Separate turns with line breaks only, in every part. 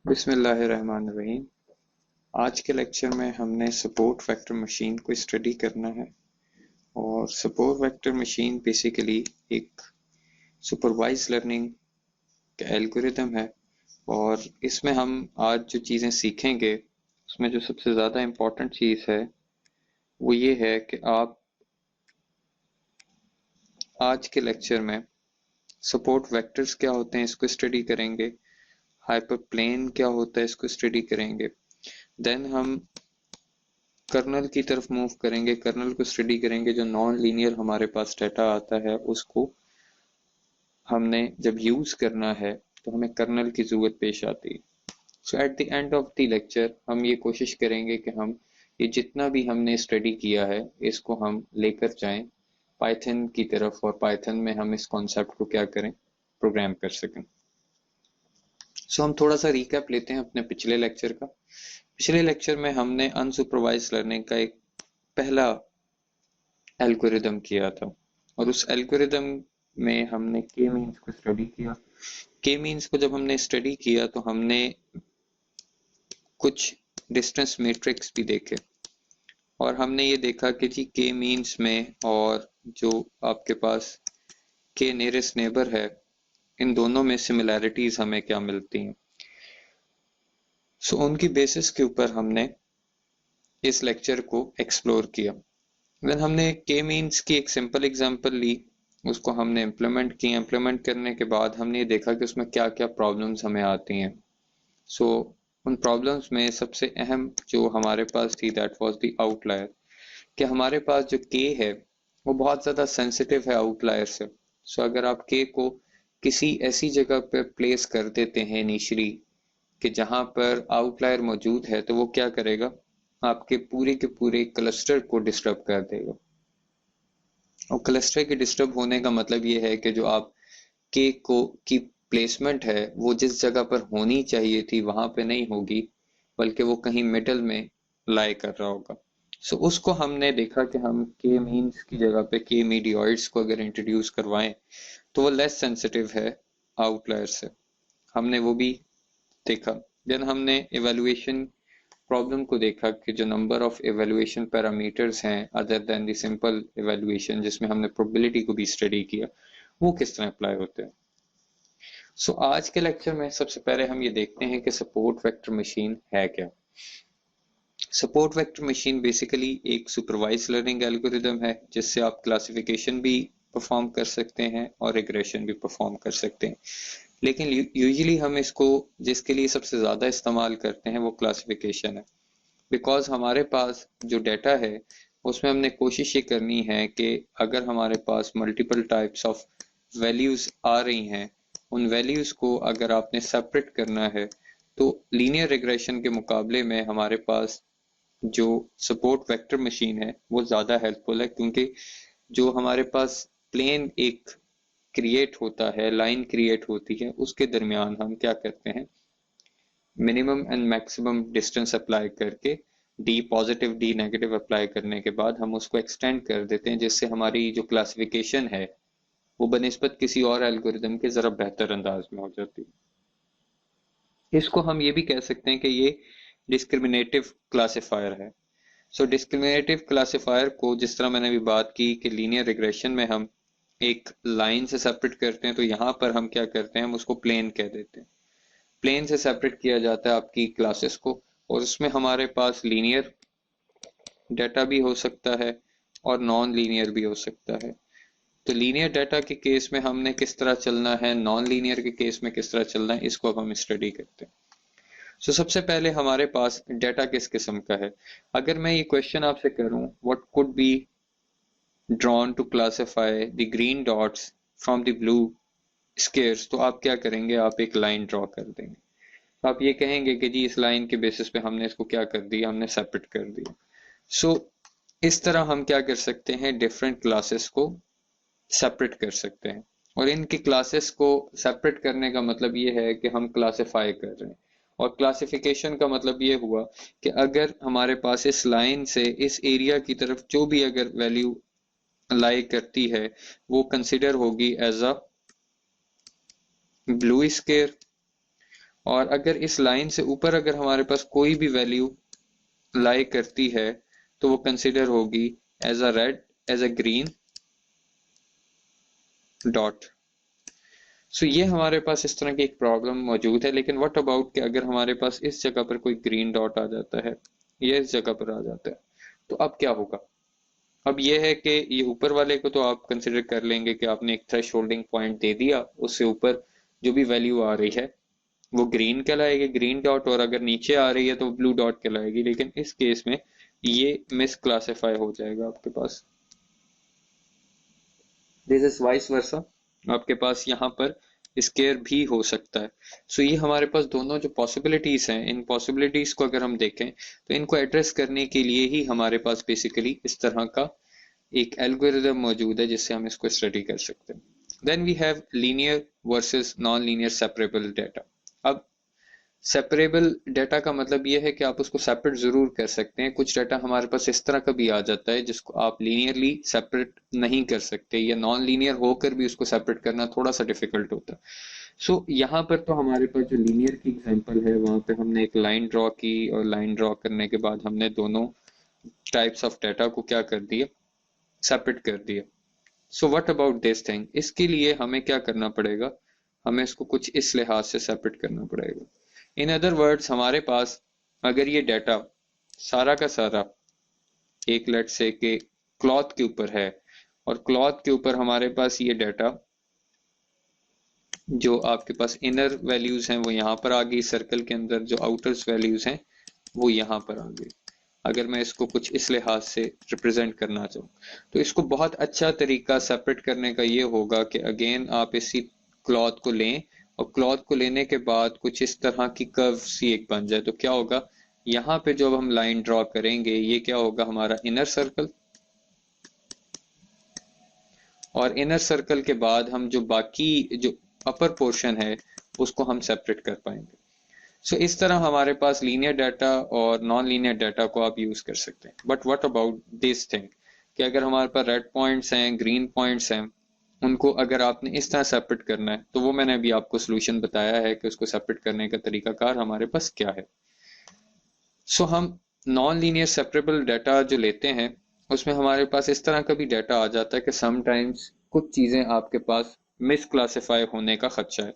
बिस्मिल्लाहिर्रहमानिर्रहीम। आज के लेक्चर में हमने सपोर्ट वेक्टर मशीन को स्टडी करना है और सपोर्ट वेक्टर मशीन बेसिकली एक सुपरवाइज लर्निंग का एल्गोरिथम है और इसमें हम आज जो चीज़ें सीखेंगे उसमें जो सबसे ज़्यादा इम्पोर्टेंट चीज़ है वो ये है कि आप आज के लेक्चर में सपोर्ट वेक्टर्स क्या होते हैं इसको स्टडी करेंगे, हाइपर प्लेन क्या होता है इसको स्टडी करेंगे, देन हम कर्नल की तरफ मूव करेंगे, कर्नल को स्टडी करेंगे। जो नॉन लीनियर हमारे पास डाटा आता है उसको हमने जब यूज करना है तो हमें कर्नल की जरूरत पेश आती है। So at the end of the lecture हम ये कोशिश करेंगे कि हम ये जितना भी हमने स्टडी किया है इसको हम लेकर जाएं पाइथन की तरफ और पाइथन में हम इस कॉन्सेप्ट को क्या करें, प्रोग्राम कर सकें। सो हम थोड़ा सा रिकैप लेते हैं अपने पिछले लेक्चर का। पिछले लेक्चर में हमने अनसुपरवाइज लर्निंग का एक पहला एल्गोरिदम किया था और उस एल्गोरिदम में हमने के मीन्स को स्टडी किया। के मीन्स को जब हमने स्टडी किया तो हमने कुछ डिस्टेंस मैट्रिक्स भी देखे और हमने ये देखा कि जी के मीन्स में और जो आपके पास के नियरेस्ट नेबर है इन दोनों में सिमिलैरिटीज हमें क्या मिलती हैं। सो उनकी बेसिस के ऊपर हमने इस लेक्चर को एक्सप्लोर किया। देन हमने के मीन्स की एक सिंपल एग्जांपल ली, उसको हमने इम्प्लीमेंट किया। इम्प्लीमेंट करने के बाद हमने ये देखा कि उसमें क्या क्या प्रॉब्लम्स हमें आती हैं। सो उन प्रॉब्लम्स में सबसे अहम जो हमारे पास थी दैट वाज द आउटलायर, कि हमारे पास जो के है वो बहुत ज़्यादा सेंसिटिव है आउटलायर से। सो अगर आप के को किसी ऐसी जगह पर प्लेस कर देते हैं इनिशियली कि जहां पर आउटलायर मौजूद है तो वो क्या करेगा, आपके पूरे के पूरे क्लस्टर को डिस्टर्ब कर देगा। और क्लस्टर के डिस्टर्ब होने का मतलब ये है कि जो आप के को की प्लेसमेंट है वो जिस जगह पर होनी चाहिए थी वहां पे नहीं होगी, बल्कि वो कहीं मिडल में लाई कर रहा होगा। सो उसको हमने देखा कि हम के मीन्स की जगह पे के मीडियोइड्स को अगर इंट्रोड्यूस करवाएं तो वो लेस सेंसिटिव है आउटलायर से। हमने वो भी देखा। देन हमने इवेल्युएशन प्रॉब्लम को देखा कि जो नंबर ऑफ इवेल्युएशन पैरामीटर्स हैं other than the simple evaluation जिसमें हमने प्रोबेबिलिटी को भी स्टडी किया वो किस तरह अप्लाई होते हैं। सो आज के लेक्चर में सबसे पहले हम ये देखते हैं कि सपोर्ट वेक्टर मशीन है क्या। सपोर्ट वेक्टर मशीन बेसिकली एक सुपरवाइज लर्निंग एल्गोरिदम है जिससे आप क्लासिफिकेशन भी परफॉर्म कर सकते हैं और रिग्रेशन भी परफॉर्म कर सकते हैं। लेकिन यूजुअली हम इसको जिसके लिए सबसे ज़्यादा इस्तेमाल करते हैं वो क्लासिफिकेशन है, बिकॉज हमारे पास जो डाटा है उसमें हमने कोशिश ये करनी है कि अगर हमारे पास मल्टीपल टाइप्स ऑफ वैल्यूज़ आ रही हैं उन वैल्यूज़ को अगर आपने सेपरेट करना है तो लीनियर रिग्रेशन के मुकाबले में हमारे पास जो सपोर्ट वेक्टर मशीन है वो ज़्यादा हेल्पफुल है, क्योंकि जो हमारे पास प्लेन एक क्रिएट होता है, लाइन क्रिएट होती है, उसके दरमियान हम क्या करते हैं, minimum and maximum distance apply करके D positive D negative apply करने के बाद हम उसको एक्सटेंड कर देते हैं जिससे हमारी जो क्लासिफिकेशन है वो बनिस्बत किसी और एल्गोरिदम के ज़रा बेहतर अंदाज में हो जाती है। इसको हम ये भी कह सकते हैं कि ये डिस्क्रिमिनेटिव क्लासिफायर है। सो डिस्क्रिमिनेटिव क्लासिफायर को जिस तरह मैंने अभी बात की कि लीनियर रिग्रेशन में हम एक लाइन से सेपरेट करते हैं तो यहाँ पर हम क्या करते हैं, हम उसको प्लेन कह देते हैं। प्लेन से सेपरेट किया जाता है आपकी क्लासेस को और उसमें हमारे पास लीनियर डाटा भी हो सकता है और नॉन लीनियर भी हो सकता है। तो लीनियर डाटा के केस में हमने किस तरह चलना है, नॉन लीनियर के केस में किस तरह चलना है, इसको अब हम स्टडी करते हैं। सो सबसे पहले हमारे पास डाटा किस किस्म का है। अगर मैं ये क्वेश्चन आपसे करूं what could be drawn to classify the green dots from the blue squares, तो आप क्या करेंगे, आप एक लाइन ड्रॉ कर देंगे। आप ये कहेंगे कि जी इस लाइन के बेसिस पे हमने इसको क्या कर दिया, हमने सेपरेट कर दिया। सो इस तरह हम क्या कर सकते हैं, डिफरेंट क्लासेस को सेपरेट कर सकते हैं और इनकी क्लासेस को सेपरेट करने का मतलब ये है कि हम क्लासिफाई कर रहे हैं। और क्लासिफिकेशन का मतलब ये हुआ कि अगर हमारे पास इस लाइन से इस एरिया की तरफ जो भी अगर वैल्यू लाई करती है वो कंसिडर होगी एज अ ब्लू स्क्वायर और अगर इस लाइन से ऊपर अगर हमारे पास कोई भी वैल्यू लाई करती है तो वो कंसिडर होगी as a red, as a green dot. So ये हमारे पास इस तरह की एक प्रॉब्लम मौजूद है। लेकिन व्हाट अबाउट कि अगर हमारे पास इस जगह पर कोई ग्रीन डॉट आ जाता है या इस जगह पर आ जाता है, तो अब क्या होगा? अब ये है कि ये ऊपर वाले को तो आप कंसिडर कर लेंगे कि आपने एक थ्रेश होल्डिंग पॉइंट दे दिया, उससे ऊपर जो भी वैल्यू आ रही है वो ग्रीन कहलाएगी, ग्रीन डॉट, और अगर नीचे आ रही है तो ब्लू डॉट कहलाएगी। लेकिन इस केस में ये मिस क्लासिफाई हो जाएगा आपके पास। दिस इज वाइस वर्सा, आपके पास यहाँ पर स्केयर भी हो सकता है। सो ये हमारे पास दोनों जो पॉसिबिलिटीज हैं, इन पॉसिबिलिटीज को अगर हम देखें तो इनको एड्रेस करने के लिए ही हमारे पास बेसिकली इस तरह का एक एल्गोरिदम मौजूद है जिससे हम इसको स्टडी कर सकते हैं। Then we have linear versus non linear separable data. अब सेपरेबल डाटा का मतलब ये है कि आप उसको सेपरेट जरूर कर सकते हैं। कुछ डाटा हमारे पास इस तरह का भी आ जाता है जिसको आप लीनियरली सेपरेट नहीं कर सकते, या नॉन लीनियर होकर भी उसको सेपरेट करना थोड़ा सा डिफिकल्ट होता है। सो यहाँ पर तो हमारे पास जो लीनियर की एग्जांपल है वहां पे हमने एक लाइन ड्रॉ की, और लाइन ड्रॉ करने के बाद हमने दोनों टाइप्स ऑफ डाटा को क्या कर दिया, सेपरेट कर दिया। So what about this thing, इसके लिए हमें क्या करना पड़ेगा, हमें इसको कुछ इस लिहाज से सेपरेट करना पड़ेगा। इन अदर वर्ड्स, हमारे पास अगर ये डाटा सारा का सारा एक लेट से के क्लॉथ के ऊपर है, और क्लॉथ के ऊपर हमारे पास ये डाटा जो आपके पास इनर वैल्यूज हैं वो यहाँ पर आ गई, सर्कल के अंदर जो आउटर्स वैल्यूज हैं वो यहाँ पर आ गई। अगर मैं इसको कुछ इस लिहाज से रिप्रेजेंट करना चाहूँ तो इसको बहुत अच्छा तरीका सेपरेट करने का ये होगा कि अगेन आप इसी क्लॉथ को लें, और क्लॉथ को लेने के बाद कुछ इस तरह की कर्व सी एक बन जाए। तो क्या होगा, यहाँ पे जब हम लाइन ड्रॉ करेंगे ये क्या होगा, हमारा इनर सर्कल, और इनर सर्कल के बाद हम जो बाकी जो अपर पोर्शन है उसको हम सेपरेट कर पाएंगे। सो इस तरह हमारे पास लीनियर डाटा और नॉन लीनियर डाटा को आप यूज कर सकते हैं। But what about this thing, कि अगर हमारे पास रेड पॉइंट्स हैं, ग्रीन पॉइंट्स हैं, उनको अगर आपने इस तरह सेपरेट करना है तो वो मैंने अभी आपको सोल्यूशन बताया है कि उसको सेपरेट करने का तरीकाकार हमारे पास क्या है। सो हम नॉन लीनियर सेपरेबल डाटा जो लेते हैं उसमें हमारे पास इस तरह का भी डाटा आ जाता है कि समटाइम्स कुछ चीजें आपके पास मिस क्लासिफाई होने का खदशा है।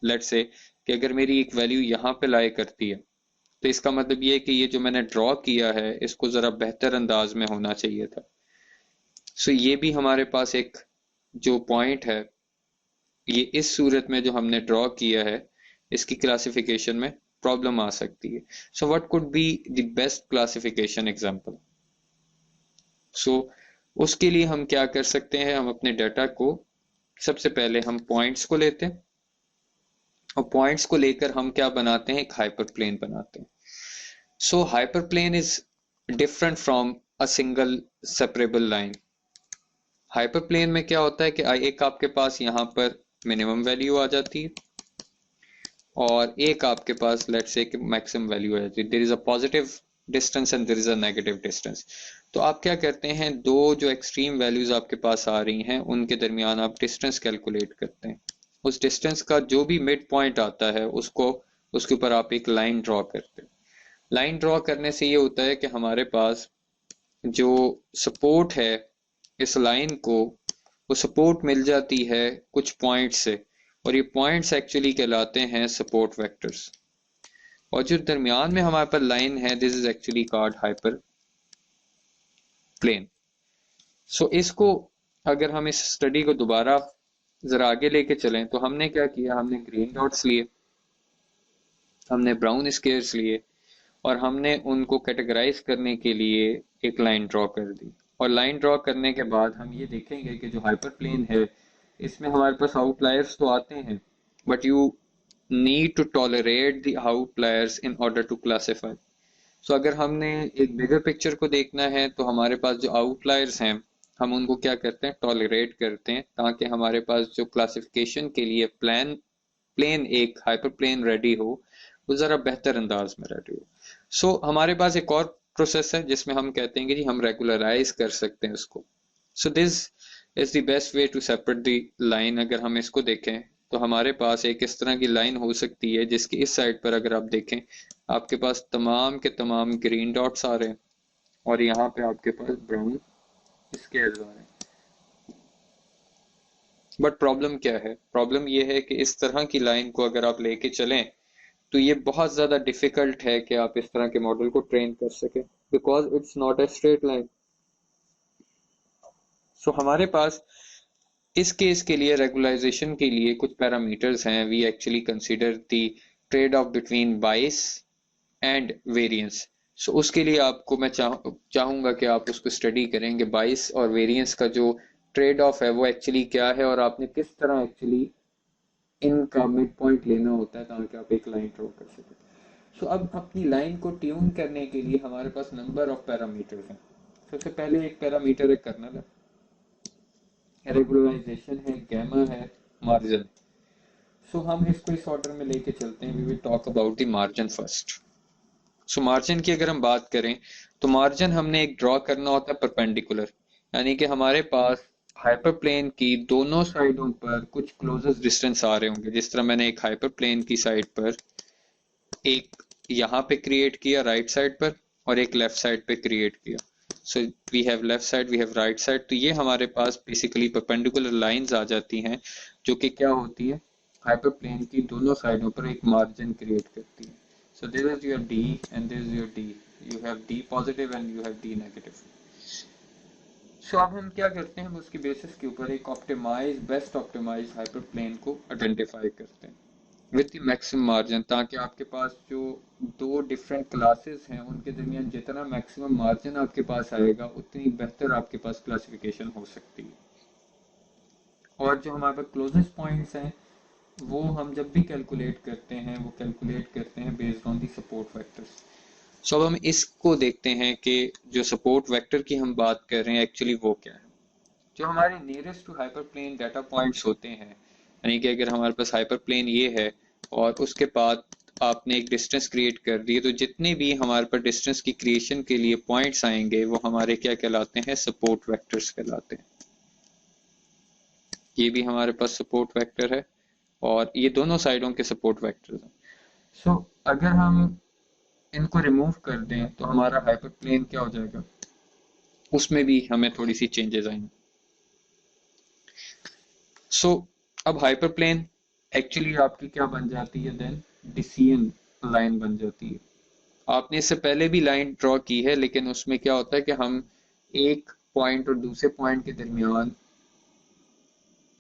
लेट्स से कि अगर मेरी एक वैल्यू यहाँ पे लाई करती है तो इसका मतलब ये है कि ये जो मैंने ड्रॉ किया है इसको जरा बेहतर अंदाज में होना चाहिए था। सो ये भी हमारे पास एक जो पॉइंट है, ये इस सूरत में जो हमने ड्रॉ किया है इसकी क्लासिफिकेशन में प्रॉब्लम आ सकती है। So what could be the best classification example? So उसके लिए हम क्या कर सकते हैं, हम अपने डाटा को सबसे पहले हम पॉइंट्स को लेते हैं, और पॉइंट्स को लेकर हम क्या बनाते हैं, एक हाइपर प्लेन बनाते हैं। So hyper plane is different from a single separable line. Hyper plane में क्या होता है कि एक आपके पास यहाँ पर मिनिमम वैल्यू आ जाती है, और एक आपके पास लेट्स से मैक्सिमम वैल्यू आ जाती है। There is a positive distance and there is a negative distance. तो आप क्या करते हैं, दो जो एक्सट्रीम वैल्यूज आपके पास आ रही हैं उनके दरमियान आप डिस्टेंस कैलकुलेट करते हैं। उस डिस्टेंस का जो भी मिड पॉइंट आता है उसको उसके ऊपर आप एक लाइन ड्रॉ करते हैं। लाइन ड्रॉ करने से ये होता है कि हमारे पास जो सपोर्ट है इस लाइन को, वो सपोर्ट मिल जाती है कुछ पॉइंट से, और ये पॉइंट्स एक्चुअली कहलाते हैं सपोर्ट वेक्टर्स। और जो दरमियान में हमारे पास लाइन है, this is actually called hyperplane. So इसको अगर हम इस स्टडी को दोबारा जरा आगे लेके चलें तो हमने क्या किया, हमने ग्रीन डॉट्स लिए, हमने ब्राउन स्केयर्स लिए, और हमने उनको कैटेगराइज करने के लिए एक लाइन ड्रॉ कर दी। और लाइन ड्रॉ करने के बाद हम ये देखेंगे कि जो हाइपर प्लेन है इसमें हमारे पास आउटलायर्स तो आते हैं, but you need to tolerate the outliers in order to classify. So अगर हमने एक बिगर पिक्चर को देखना है तो हमारे पास जो आउटलायर्स हैं हम उनको क्या करते हैं, टॉलरेट करते हैं, ताकि हमारे पास जो क्लासिफिकेशन के लिए प्लेन एक हाइपर प्लेन रेडी हो वो ज़रा बेहतर अंदाज में रेडी हो। सो हमारे पास एक और प्रोसेस है जिसमें हम कहते हैं कि जी हम रेगुलराइज कर सकते हैं उसको। So this is the best way to separate the line. अगर हम इसको देखें तो हमारे पास एक इस तरह की लाइन हो सकती है जिसकी इस साइड पर अगर आप देखें आपके पास तमाम के तमाम ग्रीन डॉट्स आ रहे हैं और यहाँ पे आपके पास ब्राउन स्केयर्स आ रहे हैं। बट प्रॉब्लम क्या है? प्रॉब्लम ये है कि इस तरह की लाइन को अगर आप लेके चलें तो ये बहुत ज़्यादा डिफ़िकल्ट है कि आप इस तरह के मॉडल को ट्रेन कर सकें, because it's not a straight line. So हमारे पास इस केस के लिए रेगुलराइजेशन के लिए कुछ पैरामीटर्स हैं। We actually consider the trade off between bias and variance. So उसके लिए आपको मैं चाहूँगा कि आप उसको स्टडी करेंगे, बाइस और वेरिएंस का जो ट्रेड ऑफ है वो एक्चुअली क्या है और आपने किस तरह एक्चुअली इनका मिड पॉइंट लेना होता है ताकि आप एक लाइन ड्रॉ कर सकें। सो अब अपनी लाइन को ट्यून करने के लिए हमारे पास नंबर ऑफ पैरामीटर्स हैं। सबसे पहले एक पैरामीटर है कर्नल है, रेगुलराइजेशन है, गैमा है, मार्जिन। सो हम इसको इस ऑर्डर में लेके चलते हैं। We will talk about the margin first. So margin की अगर हम बात करें तो मार्जिन हमने एक ड्रॉ करना होता है परपेंडिकुलर, यानी कि हमारे पास हाइपरप्लेन की दोनों साइडों पर कुछ क्लोजेस्ट डिस्टेंस आ रहे होंगे। जिस तरह मैंने एक हाइपरप्लेन की साइड पर एक यहाँ पे क्रिएट किया राइट साइड पर और एक लेफ्ट साइड पे क्रिएट किया। So we have left side, we have right side. तो ये हमारे पास बेसिकली परपेंडिकुलर लाइंस आ जाती हैं जो कि क्या होती है, हाइपरप्लेन की दोनों साइडों पर एक मार्जिन क्रिएट करती है। So this is your D and this is your D, you have D positive and you have D negative. So अब हम क्या करते हैं, हम उसकी बेसिस के ऊपर एक ऑप्टिमाइज बेस्ट ऑप्टिमाइज हाइपरप्लेन को आइडेंटिफाई करते हैं विथ द मैक्सिमम मार्जिन, ताकि आपके पास जो दो डिफरेंट क्लासेस हैं उनके दरमियान जितना मैक्सिमम मार्जिन आपके पास आएगा उतनी बेहतर आपके पास क्लासिफिकेशन हो सकती है। और जो हमारे पास क्लोजेस्ट पॉइंट्स हैं वो हम जब भी कैलकुलेट करते हैं वो कैलकुलेट करते हैं based on the support vectors. So अब हम इसको देखते हैं कि जो सपोर्ट वेक्टर की हम बात कर रहे हैं एक्चुअली वो क्या है। जो हमारे nearest to hyperplane data points होते हैं, यानी कि अगर हमारे पास हाइपरप्लेन ये है और उसके बाद आपने एक डिस्टेंस क्रिएट कर दी, तो जितने भी हमारे पास डिस्टेंस की क्रिएशन के लिए पॉइंट्स आएंगे वो हमारे क्या कहलाते हैं, सपोर्ट वेक्टर्स कहलाते हैं। ये भी हमारे पास सपोर्ट वेक्टर है और ये दोनों साइडों के सपोर्ट वेक्टर्स हैं। सो अगर हम इनको रिमूव कर दें तो हमारा हाइपरप्लेन क्या हो जाएगा, उसमें भी हमें थोड़ी सी चेंजेस आएंगे। सो अब हाइपरप्लेन एक्चुअली आपकी क्या बन जाती है, देन डिसीजन लाइन बन जाती है। आपने इससे पहले भी लाइन ड्रॉ की है लेकिन उसमें क्या होता है कि हम एक पॉइंट और दूसरे पॉइंट के दरमियान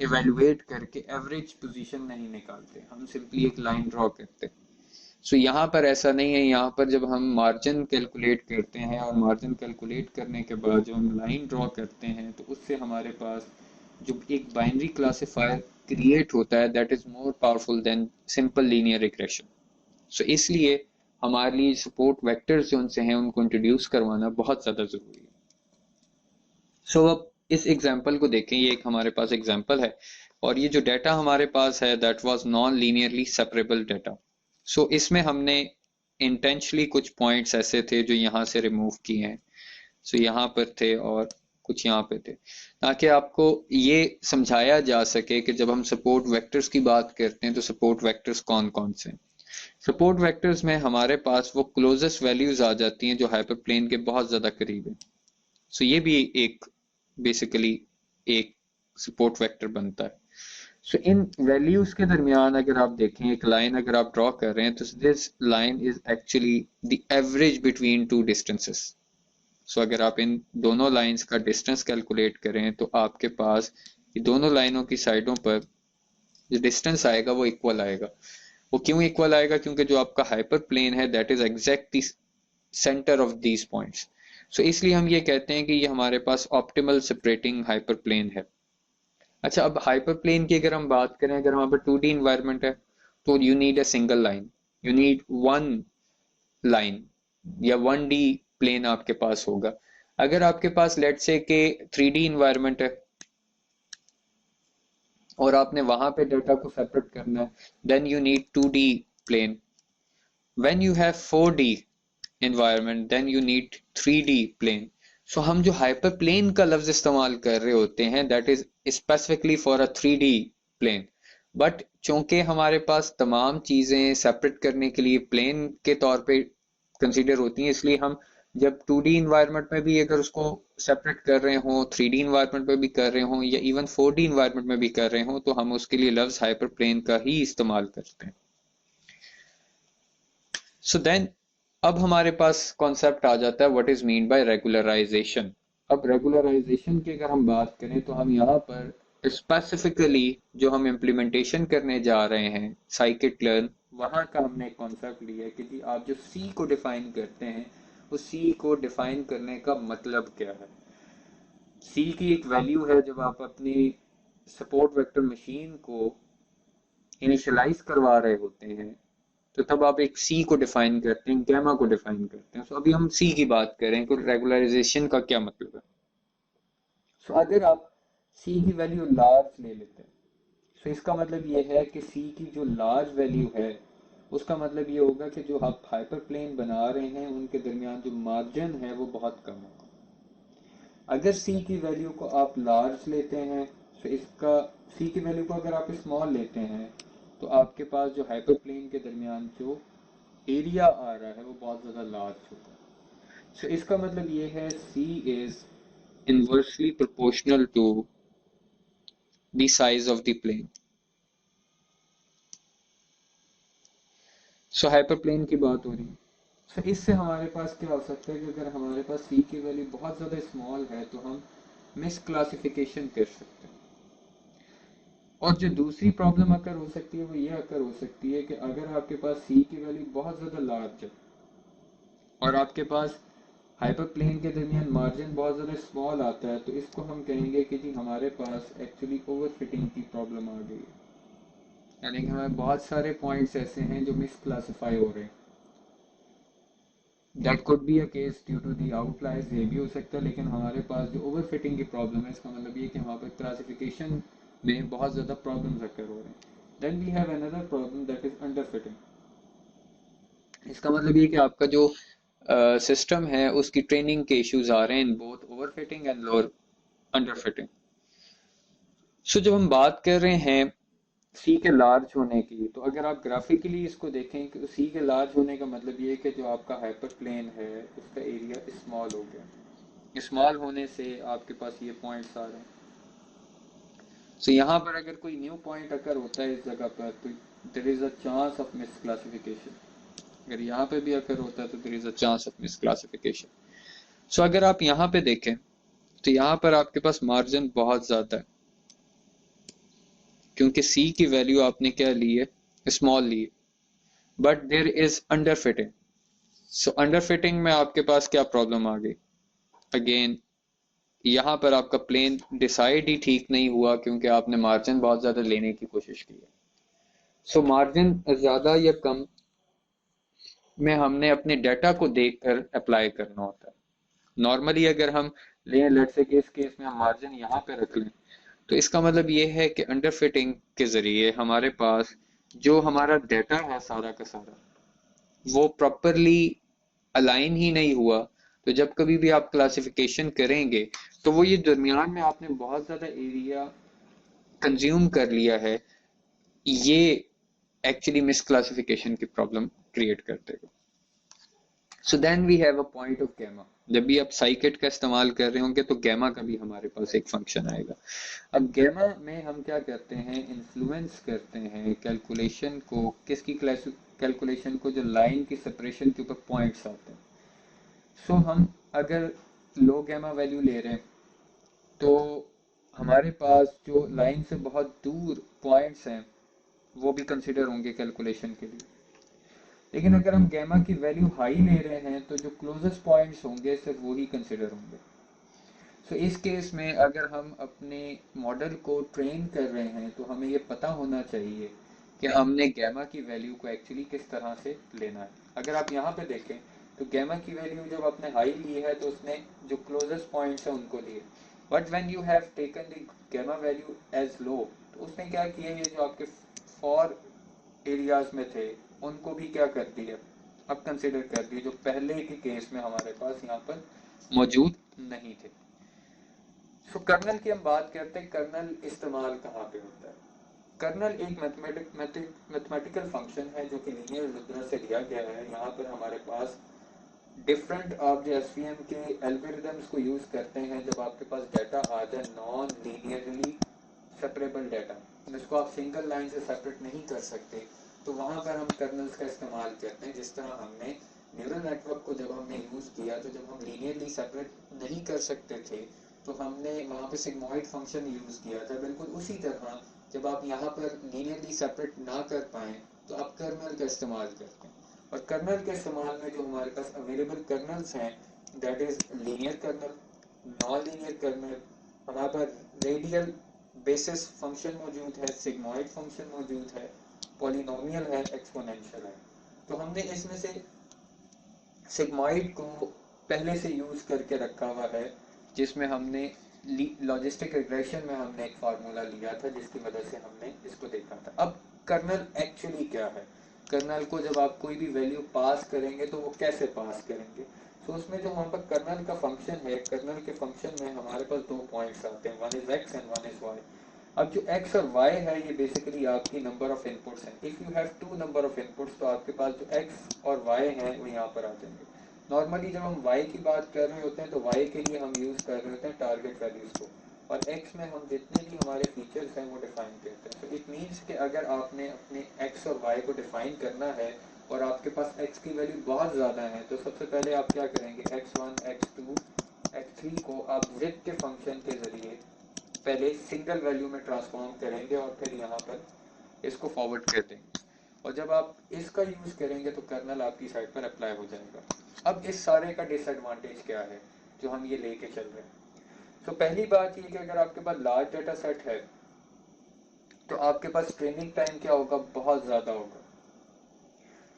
इवेलुएट करके एवरेज पोजीशन नहीं निकालते, हम सिंपली एक लाइन ड्रॉ करते हैं। सो यहाँ पर ऐसा नहीं है, यहाँ पर जब हम मार्जिन कैलकुलेट करते हैं और मार्जिन कैलकुलेट करने के बाद जब हम लाइन ड्रॉ करते हैं तो उससे हमारे पास जो एक बाइनरी क्लासिफायर क्रिएट होता है that is more powerful than simple linear regression. So इसलिए हमारे लिए सपोर्ट वेक्टर्स जो उनसे हैं उनको इंट्रोड्यूस करवाना बहुत ज़्यादा ज़रूरी है। सो अब इस एग्जांपल को देखें, ये एक हमारे पास एग्जांपल है और ये जो डाटा हमारे पास है that was non linearly separable data. So इसमें हमने इंटेंशनली कुछ पॉइंट्स ऐसे थे जो यहाँ से रिमूव किए हैं। सो यहाँ पर थे और कुछ यहाँ पे थे, ताकि आपको ये समझाया जा सके कि जब हम सपोर्ट वेक्टर्स की बात करते हैं तो सपोर्ट वेक्टर्स कौन कौन से हैं। सपोर्ट वेक्टर्स में हमारे पास वो क्लोजेस्ट वैल्यूज आ जाती हैं जो हाइपरप्लेन के बहुत ज़्यादा करीब है। सो ये भी एक बेसिकली एक सपोर्ट वेक्टर बनता है। सो इन वैल्यूज के दरमियान अगर आप देखें एक लाइन अगर आप ड्रॉ कर रहे हैं तो this line is actually the average between two distances. So अगर आप इन दोनों लाइंस का डिस्टेंस कैलकुलेट करें तो आपके पास ये दोनों लाइनों की साइडों पर जो डिस्टेंस आएगा वो इक्वल आएगा। वो क्यों इक्वल आएगा, क्योंकि जो आपका हाइपर प्लेन है that is exact the centre of these points. So इसलिए हम ये कहते हैं कि ये हमारे पास ऑप्टिमल सेपरेटिंग हाइपर प्लेन है। अच्छा, अब हाइपर प्लेन की अगर हम बात करें, अगर वहां पर 2D इन्वायरमेंट है तो you need a single line, you need one line या 1D प्लेन आपके पास होगा। अगर आपके पास लेट से के 3D इन्वायरमेंट है और आपने वहां पे डाटा को सेपरेट करना है then you need 2D plane. When you have 4D environment then you need 3D plane। so हम जो हाइपर प्लेन का लफ्ज इस्तेमाल कर रहे होते हैं that is specifically for a 3D plane, but चूंकि हमारे पास तमाम चीज़ें सेपरेट करने के लिए प्लेन के तौर पे कंसीडर होती हैं, इसलिए हम जब 2D इन्वायरमेंट में भी अगर उसको सेपरेट कर रहे हों, 3D इन्वायरमेंट में भी कर रहे हों या इवन 4D इन्वायरमेंट में भी कर रहे हों, तो हम उसके लिए लफ्ज हाइपर प्लेन का ही इस्तेमाल करते हैं। सो देन अब हमारे पास कॉन्सेप्ट आ जाता है what is mean by regularization. अब रेगुलराइजेशन की अगर हम बात करें तो हम यहाँ पर स्पेसिफिकली जो हम इम्प्लीमेंटेशन करने जा रहे हैं साइकिट लर्न, वहाँ का हमने एक कॉन्सेप्ट लिया है कि जी आप जो सी को डिफाइन करते हैं उस सी को डिफाइन करने का मतलब क्या है। सी की एक वैल्यू है जब आप अपनी सपोर्ट वेक्टर मशीन को इनिशियलाइज करवा रहे होते हैं, तो तब आप एक सी को डिफाइन करते हैं, गैमा को डिफाइन करते हैं। सो अभी हम सी की बात करें तो रेगुलराइजेशन का क्या मतलब है। सो अगर आप सी की वैल्यू लार्ज ले लेते हैं, तो इसका मतलब ये है कि सी की जो लार्ज वैल्यू है उसका मतलब ये होगा कि जो आप हाइपर प्लेन बना रहे हैं उनके दरमियान जो मार्जिन है वो बहुत कम है। अगर सी की वैल्यू को आप लार्ज लेते हैं तो इसका सी की वैल्यू को अगर आप स्मॉल लेते हैं तो आपके पास जो हाइपर प्लेन के दरमियान जो एरिया आ रहा है वो बहुत ज़्यादा लार्ज होगा। सो इसका मतलब ये है C is inversely proportional to the size of the plane. So hyper plane की बात हो रही है। सो इससे हमारे पास क्या हो सकता है कि अगर हमारे पास सी की वैल्यू बहुत ज़्यादा स्मॉल है तो हम मिस क्लासिफिकेशन कर सकते हैं। और जो दूसरी प्रॉब्लम अगर हो सकती है वो ये अगर हो सकती है कि अगर आपके पास सी की वैल्यू बहुत ज़्यादा लार्ज है और आपके पास हाइपर प्लेन के दरमियान मार्जिन बहुत ज़्यादा स्मॉल आता है, तो इसको हम कहेंगे कि जी हमारे पास एक्चुअली ओवर फिटिंग की प्रॉब्लम आ गई है। यानी कि हमारे बहुत सारे पॉइंट्स ऐसे हैं जो मिस क्लासीफाई हो रहे हैं। That could be a case due to the outliers, ये भी हो सकता है, लेकिन हमारे पास जो ओवर फिटिंग की प्रॉब्लम है इसका मतलब ये कि वहाँ पर क्लासिफिकेशन में बहुत ज़्यादा प्रॉब्लम्स अकर हो रहे हैं। Then we have another problem that is under fitting. इसका मतलब ये कि आपका जो सिस्टम है उसकी ट्रेनिंग के इश्यूज आ रहे हैं in both overfitting and lower under fitting. So जब हम बात कर रहे हैं सी के लार्ज होने की, तो अगर आप ग्राफिकली इसको देखें कि सी के लार्ज होने का मतलब ये है कि जो आपका हाइपर प्लेन है उसका एरिया स्मॉल हो गया। स्मॉल होने से आपके पास ये पॉइंट्स आ रहे हैं। सो यहाँ पर अगर कोई न्यू पॉइंट अगर होता है इस जगह पर तो there is a chance of misclassification. अगर यहाँ पे भी अगर होता है तो there is a chance of misclassification. So अगर आप यहाँ पे देखें तो यहाँ पर आपके पास मार्जिन बहुत ज़्यादा है क्योंकि सी की वैल्यू आपने क्या ली है, स्मॉल ली है, but there is under fitting. So under fitting में आपके पास क्या प्रॉब्लम आ गई, अगेन यहाँ पर आपका प्लेन डिसाइड ही ठीक नहीं हुआ क्योंकि आपने मार्जिन बहुत ज़्यादा लेने की कोशिश की है। सो मार्जिन ज़्यादा या कम में हमने अपने डाटा को देखकर अप्लाई करना होता है। नॉर्मली अगर हम लें, लेट्स से कि इस केस में हम मार्जिन यहाँ पे रख लें, तो इसका मतलब ये है कि अंडर फिटिंग के ज़रिए हमारे पास जो हमारा डाटा है सारा का सारा वो प्रॉपरली अलाइन ही नहीं हुआ। तो जब कभी भी आप क्लासिफिकेशन करेंगे तो वो ये दरमियान में आपने बहुत ज़्यादा एरिया कंज्यूम कर लिया है, ये एक्चुअली मिस क्लासिफिकेशन की प्रॉब्लम क्रिएट कर देगा। So then we have a point of gamma. जब भी आप साइकिट का इस्तेमाल कर रहे होंगे तो गैमा का भी हमारे पास एक फंक्शन आएगा। अब गैमा में हम क्या करते हैं, इन्फ्लुएंस करते हैं कैलकुलेशन को, किसकी कैलकुलेशन को, जो लाइन की सेपरेशन के ऊपर पॉइंट्स आते हैं। सो हम अगर लो गैमा वैल्यू ले रहे हैं तो हमारे पास जो लाइन से बहुत दूर पॉइंट्स हैं वो भी कंसिडर होंगे कैलकुलेशन के लिए। लेकिन अगर हम गैमा की वैल्यू हाई ले रहे हैं तो जो क्लोजेस्ट पॉइंट्स होंगे सिर्फ वो ही कंसिडर होंगे। सो इस केस में अगर हम अपने मॉडल को ट्रेन कर रहे हैं तो हमें ये पता होना चाहिए कि हमने गैमा की वैल्यू को एक्चुअली किस तरह से लेना है। अगर आप यहाँ पे देखें तो गैमा की वैल्यू जब आपने हाई ली है तो उसने जो क्लोजेस्ट पॉइंट्स हैं उनको लिए, but when you have taken the gamma value as low तो उसने क्या किया, ये जो आपके फॉर एरियाज में थे उनको भी क्या कर दिया, अब कंसिडर कर दिए, जो पहले के केस में हमारे पास यहाँ पर मौजूद नहीं थे। सो कर्नल की हम बात करते हैं, कर्नल इस्तेमाल कहाँ पे होता है। कर्नल एक मैथमेटिकल फंक्शन है जो कि लीनियर अलजेब्रा से लिया गया है। यहाँ पर हमारे पास डिफरेंट आप जो एसवीएम के एल्गोरिदम्स को यूज करते हैं जब आपके पास डाटा आ जाए नॉन लीनियरली सेपरेबल डाटा, जिसको आप सिंगल लाइन से सेपरेट नहीं कर सकते, तो वहाँ पर हम कर्नल्स का इस्तेमाल करते हैं। जिस तरह हमने न्यूरल नेटवर्क को जब हमने यूज़ किया तो जब हम लीनियरली सेपरेट नहीं कर सकते थे तो हमने वहाँ पे सिग्मॉइड फंक्शन यूज़ किया था। बिल्कुल उसी तरह जब आप यहाँ पर लीनियरली सेपरेट ना कर पाएँ तो आप कर्नल का इस्तेमाल करते हैं। और कर्नल के इस्तेमाल में जो हमारे पास अवेलेबल कर्नल्स हैं that is linear kernel, non linear kernel, हमारे पास रेडियल बेसिस फंक्शन मौजूद है, सिग्मॉइड फंक्शन मौजूद है, पॉलिनोमियल है, एक्सपोनेंशियल है। तो हमने इसमें से सिग्मॉइड को पहले से यूज़ करके रखा हुआ है, जिसमें हमने लॉजिस्टिक रिग्रेशन में हमने एक फार्मूला लिया था जिसकी मदद से हमने इसको देखा था। अब कर्नल एक्चुअली क्या है, कर्नल को जब आप कोई भी वैल्यू पास करेंगे तो वो कैसे पास करेंगे। तो उसमें जो हमारे पास कर्नल का फंक्शन है, कर्नल के फंक्शन में हमारे पास 2 पॉइंट्स आते हैं, one is X and one is Y. अब जो x और y है ये बेसिकली आपकी नंबर ऑफ इनपुट्स हैं। If you have 2 number of inputs तो आपके पास जो x और y हैं वो यहाँ पर आ जाएंगे। नॉर्मली जब हम y की बात कर रहे होते हैं तो y के लिए हम यूज़ कर रहे होते हैं टारगेट वैल्यूज़ को, और x में हम जितने भी हमारे फीचर्स हैं वो डिफाइन करते हैं। तो इट मीन्स कि अगर आपने अपने x और y को डिफाइन करना है और आपके पास x की वैल्यू बहुत ज़्यादा है तो सबसे पहले आप क्या करेंगे, x1 x2 x3 को आप z के फंक्शन के ज़रिए पहले सिंगल वैल्यू में ट्रांसफॉर्म करेंगे और फिर यहाँ पर इसको फॉरवर्ड कर देंगे। और जब आप इसका यूज़ करेंगे तो कर्नल आपकी साइड पर अप्लाई हो जाएगा। अब इस सारे का डिसएडवांटेज क्या है जो हम ये लेके चल रहे हैं। तो पहली बात ये कि अगर आपके पास लार्ज डाटा सेट है तो आपके पास ट्रेनिंग टाइम क्या होगा, बहुत ज़्यादा होगा।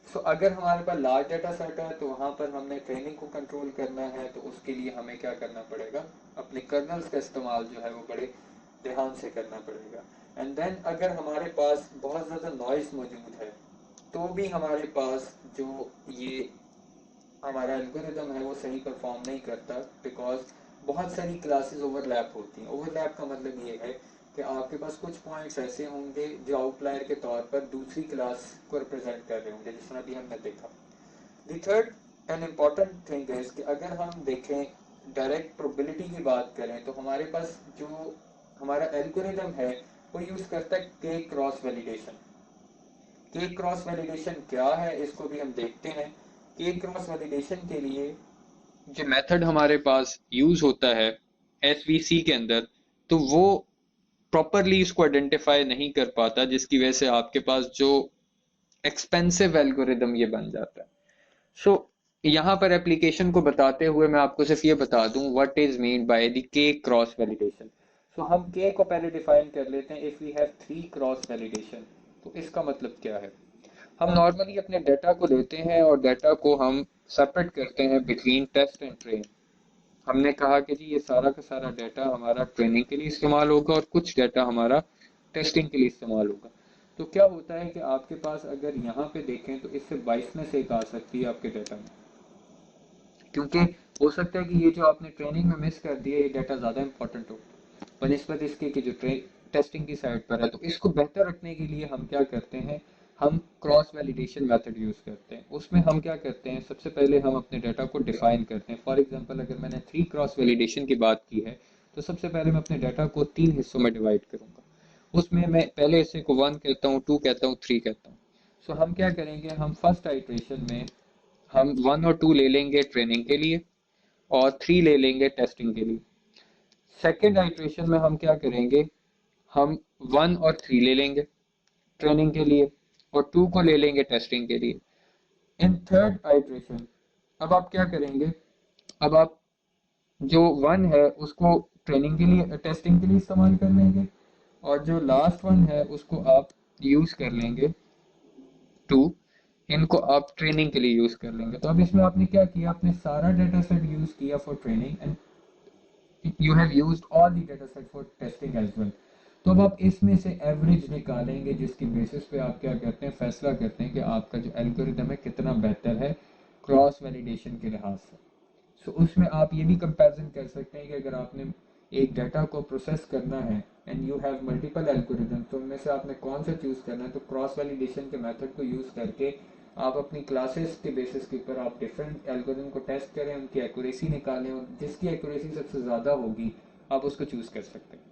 सो अगर हमारे पास लार्ज डाटा सेट है तो वहाँ पर हमने ट्रेनिंग को कंट्रोल करना है, तो उसके लिए हमें क्या करना पड़ेगा, अपने कर्नल्स का इस्तेमाल जो है वो बड़े ध्यान से करना पड़ेगा। एंड देन अगर हमारे पास बहुत ज़्यादा नॉइस मौजूद है तो भी हमारे पास जो ये हमारा एल्गोरिदम है वो सही परफॉर्म नहीं करता, बिकॉज बहुत सारी क्लासेस ओवरलैप होती हैं। ओवरलैप का मतलब ये है कि आपके पास कुछ पॉइंट्स ऐसे होंगे जो आउटलायर के तौर पर दूसरी क्लास को रिप्रेजेंट कर रहे होंगे, जिस तरह अभी हमने देखा। The third and important thing है कि अगर हम देखें डायरेक्ट प्रोबेबिलिटी की बात करें तो हमारे पास जो हमारा एल्गोरिदम है वो यूज़ करता है के क्रॉस वैलिडेशन। के क्रॉस वैलिडेशन क्या है इसको भी हम देखते हैं। के क्रॉस वैलिडेशन के लिए जो मेथड हमारे पास यूज होता है एसवीसी के अंदर, तो वो प्रॉपरली इसको आइडेंटिफाई नहीं कर पाता, जिसकी वजह से आपके पास जो एक्सपेंसिव एल्गोरिदम ये बन जाता है। सो यहाँ पर एप्लीकेशन को बताते हुए मैं आपको सिर्फ ये बता दूं what is mean by the K cross validation. So हम के को पहले डिफाइन कर लेते हैं। If we have 3 cross validation तो इसका मतलब क्या है, हम नॉर्मली अपने डाटा को लेते हैं और डाटा को हम सेपरेट करते हैं बिटवीन टेस्ट एंड ट्रेन। हमने कहा कि जी ये सारा का सारा डाटा हमारा ट्रेनिंग के लिए इस्तेमाल होगा और कुछ डाटा हमारा टेस्टिंग के लिए इस्तेमाल होगा। तो क्या होता है कि आपके पास अगर यहाँ पे देखें तो इससे 22 में से एक आ सकती है आपके डाटा में, क्योंकि हो सकता है कि ये जो आपने ट्रेनिंग में मिस कर दिया ये डाटा ज़्यादा इंपॉर्टेंट हो बनिस्बत इसके कि जो टेस्टिंग की साइड पर है। तो इसको बेहतर रखने के लिए हम क्या करते हैं, हम क्रॉस वैलिडेशन मेथड यूज़ करते हैं। उसमें हम क्या करते हैं, सबसे पहले हम अपने डाटा को डिफाइन करते हैं। फॉर एग्जांपल अगर मैंने 3 क्रॉस वैलिडेशन की बात की है तो सबसे पहले मैं अपने डाटा को 3 हिस्सों में डिवाइड करूंगा। उसमें मैं पहले हिस्से को 1 कहता हूँ, 2 कहता हूँ, 3 कहता हूँ। सो हम क्या करेंगे, हम फर्स्ट आइट्रेशन में हम 1 और 2 ले लेंगे ट्रेनिंग के लिए और 3 ले लेंगे टेस्टिंग के लिए। सेकेंड आइट्रेशन में हम क्या करेंगे, हम 1 और 3 ले लेंगे ट्रेनिंग के लिए और 2 को ले लेंगे टेस्टिंग के लिए। इन थर्ड आइट्रेशन अब आप क्या करेंगे, अब आप जो 1 है उसको ट्रेनिंग के लिए टेस्टिंग के लिए इस्तेमाल कर लेंगे और जो लास्ट 1 है उसको आप यूज कर लेंगे 2, इनको आप ट्रेनिंग के लिए यूज कर लेंगे। तो अब इसमें आपने क्या किया, आपने सारा डाटा सेट यूज किया for training and you have used all the data set for testing as well। तो अब आप इसमें से एवरेज निकालेंगे जिसकी बेसिस पे आप क्या करते हैं, फैसला करते हैं कि आपका जो एल्गोरिदम है कितना बेहतर है क्रॉस वैलिडेशन के लिहाज से। सो उसमें आप ये भी कंपैरिजन कर सकते हैं कि अगर आपने एक डाटा को प्रोसेस करना है
and you have multiple algorithm, तो उनमें से आपने कौन सा चूज करना है, तो क्रॉस वैलिडेशन के मेथड को यूज करके आप अपनी क्लासेस के बेसिस के ऊपर आप डिफरेंट एल्गोरिदम को टेस्ट करें, उनकी एक्यूरेसी निकालें और जिसकी एक्यूरेसी सबसे ज़्यादा होगी आप उसको चूज कर सकते हैं।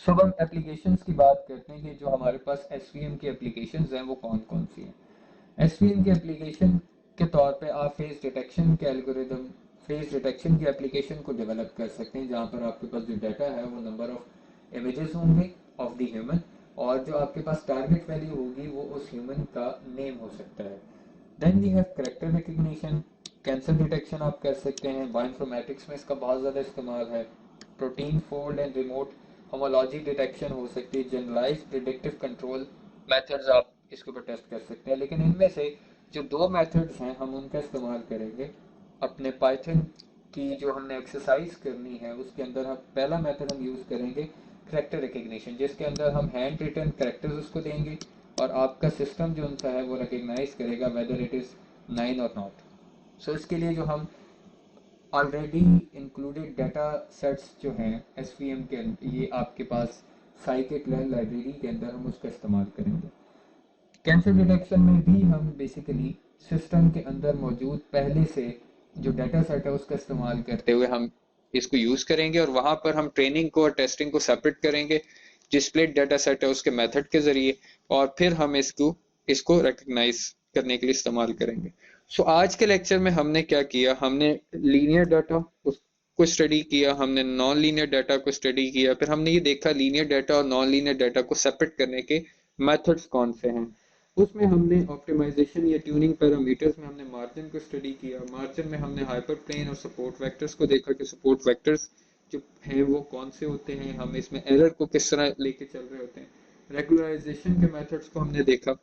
सो अब हम एप्लीकेशंस की बात करते हैं कि जो हमारे पास एसवीएम की एप्लीकेशंस हैं वो कौन कौन सी हैं। एसवीएम की एप्लीकेशन के तौर पे आप फेस डिटेक्शन के एल्गोरिदम, फेस डिटेक्शन की एप्लीकेशन को डेवलप कर सकते हैं, जहाँ पर आपके पास जो डाटा है वो नंबर ऑफ इमेजेस होंगे ऑफ द ह्यूमन, और जो आपके पास टारगेट वैल्यू होगी वो उस ह्यूमन का नेम हो सकता है। Then we have character recognition, cancer detection आप कर सकते हैं, बायोइन्फॉर्मेटिक्स में इसका बहुत ज़्यादा इस्तेमाल है। Protein fold and remote homology detection हो सकती है, जनरलाइज प्रिडिक्टिव कंट्रोल मेथड्स आप इसके ऊपर टेस्ट कर सकते हैं। लेकिन इनमें से जो दो मेथड्स हैं हम उनका इस्तेमाल करेंगे अपने पाइथन की जो हमने एक्सरसाइज करनी है उसके अंदर। हम पहला मेथड हम यूज़ करेंगे करेक्टर रिकग्निशन, जिसके अंदर हम हैंड रिटन करेक्टर्स उसको देंगे और आपका सिस्टम जो उनका है वो रिकग्नाइज करेगा वेदर इट इज़ 9 और नॉट। सो इसके लिए जो हम ऑलरेडी इंक्लूडेड डाटा सेट्स जो हैं एसवीएम के, ये आपके पास साइकिट लाइब्रेरी के अंदर हम उसका इस्तेमाल करेंगे। कैंसर डिटेक्शन में भी हम बेसिकली सिस्टम के अंदर मौजूद पहले से जो डाटा सेट है उसका इस्तेमाल करते हुए हम इसको यूज करेंगे और वहां पर हम ट्रेनिंग को और टेस्टिंग को सेपरेट करेंगे जो स्प्लिट डाटा सेट है उसके मेथड के जरिए, और फिर हम इसको इसको रिकग्नाइज करने के लिए इस्तेमाल करेंगे। सो आज के लेक्चर में हमने क्या किया, हमने लीनियर डाटा को स्टडी किया, हमने नॉन लीनियर डाटा को स्टडी किया, फिर हमने ये देखा लीनियर डाटा और नॉन लीनियर डाटा को सेपरेट करने के मेथड्स कौन से हैं। उसमें हमने ऑप्टिमाइजेशन या ट्यूनिंग पैरामीटर्स में हमने मार्जिन को स्टडी किया, मार्जिन में हमने हाइपर प्लेन और सपोर्ट वेक्टर्स को देखा कि सपोर्ट वेक्टर्स जो हैं वो कौन से होते हैं, हम इसमें एरर को किस तरह लेके चल रहे होते हैं। रेगुलराइजेशन के मेथड्स को हमने देखा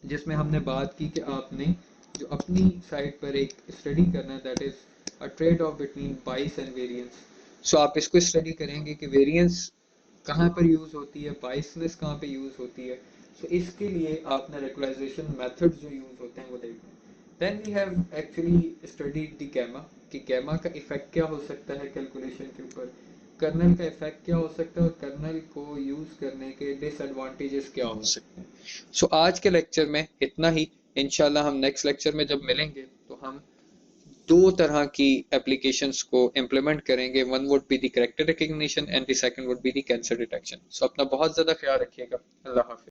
जिसमें हमने बात की कि आपने जो अपनी साइड पर एक स्टडी करना है that is a trade off between bias and variance. सो आप इसको स्टडी करेंगे कि वेरिएंस कहाँ पर यूज होती है, बाइसनेस कहाँ पे यूज होती है। सो इसके लिए आपने रेगुलराइजेशन मेथड जो यूज होते हैं वो देखना है। Then we have actually studied the gamma कि गैमा का इफेक्ट क्या हो सकता है कैलकुलेशन के ऊपर, कर्नल का इफेक्ट क्या हो सकता है और कर्नल को यूज करने के डिसएडवांटेजेस क्या हो सकते हैं। सो आज के लेक्चर में इतना ही। इंशाल्लाह हम नेक्स्ट लेक्चर में जब मिलेंगे तो हम दो तरह की एप्लीकेशंस को इम्प्लीमेंट करेंगे, one would be the character recognition and the second would be the cancer detection. So अपना बहुत ज़्यादा ख्याल रखिएगा। अल्लाह हाफिज़।